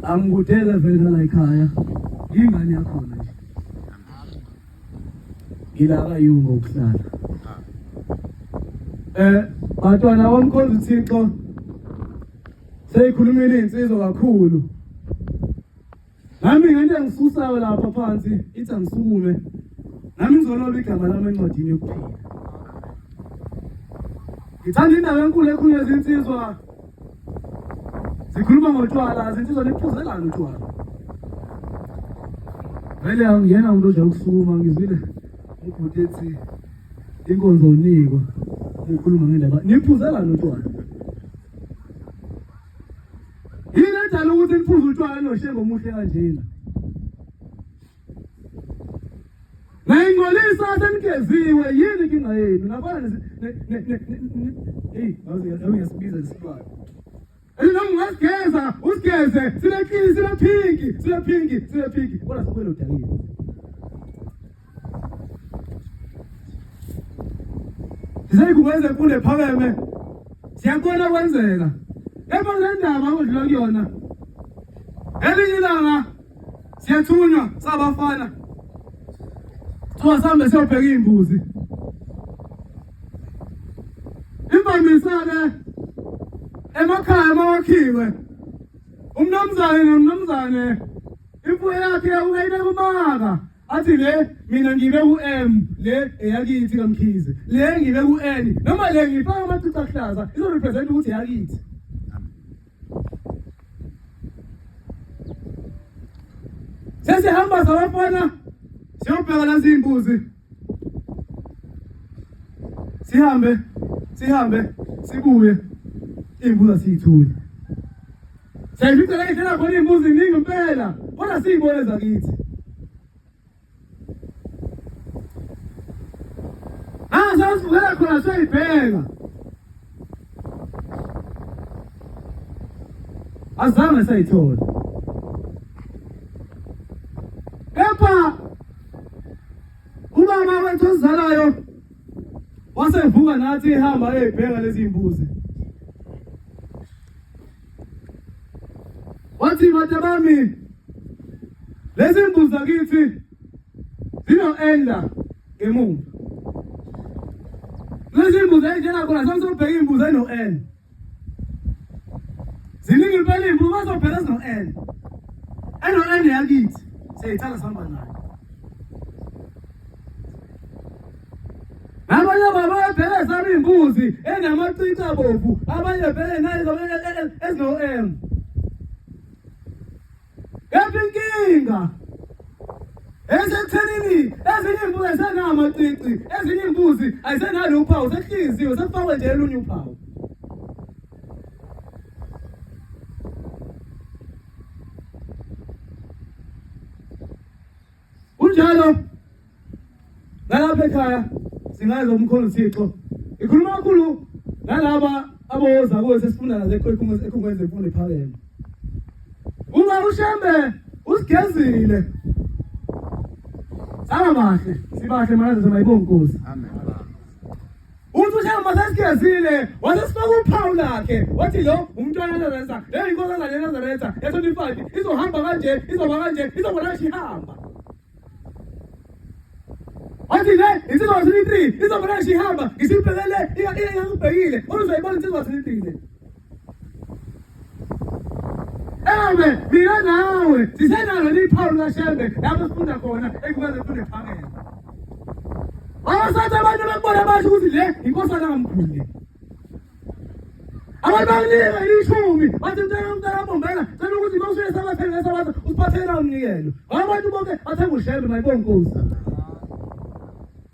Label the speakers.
Speaker 1: angikudele vele la ekhaya ingane yakho nje ilaka yungo ukuhlala bantwana womkhonza uThixo seyikhulumile insizwa kakhulu nami ngento engisusayo lapha phansi ithi angisukume nami ngizoloba igama lami encwadini yokuphila ngithanda indaba enkulu ekhunyeza insizwa zikhuluma ngotshwala zinsizwa nephuzelana utshwala vele angiyena umuntu oje ukusukuma ngizwile ubhuti ethi inkonzo unikwa ukhuluma ngendaba niphuzelana utshwala yini edala ukuthi niphuze utshwala noshengo omuhle kanjena nayingcolisa senikeziwe yini inkinga yenu nabana awuyasibiza lesitwala Ungazigeza, usigeze, sile pinki. Kodwa sikwelo udakile. Sizayikwenza kule phakeme. Siyakona kwenzeka. Epha le ndaba odlula kuyona. Elinye ilanga siyathunywa sabafana. Kuthiwa sambe siyobheka imbuzi. Imvamisa-ke emakhaya mawakhiwe umnumzane imfuyo yakhe uyayibeka kumaka athi le mina ngibe u-M le eyakithi kaMkhize le ngibe u-N noma le ngifaka amacici ahlaza izo represent ukuthi eyakithi sesihamba sabafana siyobheka lezi imbuzi sihambe sibuye imbuzi siyithule. Sayifica la ihlala khona imbuzi iningi impela. Kodwa siyibone zakithi. Sasivela khona sayibheka. Azange sayithola. Kepha ubaba wethu ozalayo wasevuka nathi ihamba eyibheka lezi imbuzi. Wathi matabami lezi imbuzi zakithi zino-enda ngemuva. Lezi imbuzi ey'tshela khona sasizobheka imbuzi eno-N. Ziningi impela imbuzi bazobheka ezino-N. Eno-N yakithi siyayithatha sihamba nayo. Abanye baba bebheke zami imbuzi enamacici abovu, abanye bebheke nazo ezino-M. Kepha inkinga esekuthenini ezinye imbuzi ayisenamacici, ezinye imbuzi ayisenalo uphawu, sekuhliziwe sekufakwe nje olunye uphawu. Kunjalo nalapha ekhaya singazi umkhonto uThixo ikhuluma kakhulu nalaba aboza kuwe sesifunda nazo ekhungweni zemfundo ephakeme. Uma ushembe usigezile saba bahle sibahle manje semayibonga Nkosi. Amen. Uthi ushembe masesigezile wasesifaka uphawu lakhe wathi lo umntwana kaNazaretha le inkosi kaNazaretha e25 izohamba kanje izoba kanje izobona shihamba. Wathi le insizwa 23 izobona shihamba isibhekele ingakubhekile uzoyibona insizwa 23. Mina nawe sisenalo liphawu likaShembe lapho sifunda khona ekhungweni zemfundo ephakeme. Abasathi abantu bekubona basho ukuthi le inkosana kaMkhulu. Abantu bakunika ishumi bathi umntana bombela cela ukuthi mawusuye sabathengisa abantu usiphathela umnikelo. Abantu bonke bathenga uShembe mayibonga Nkosi.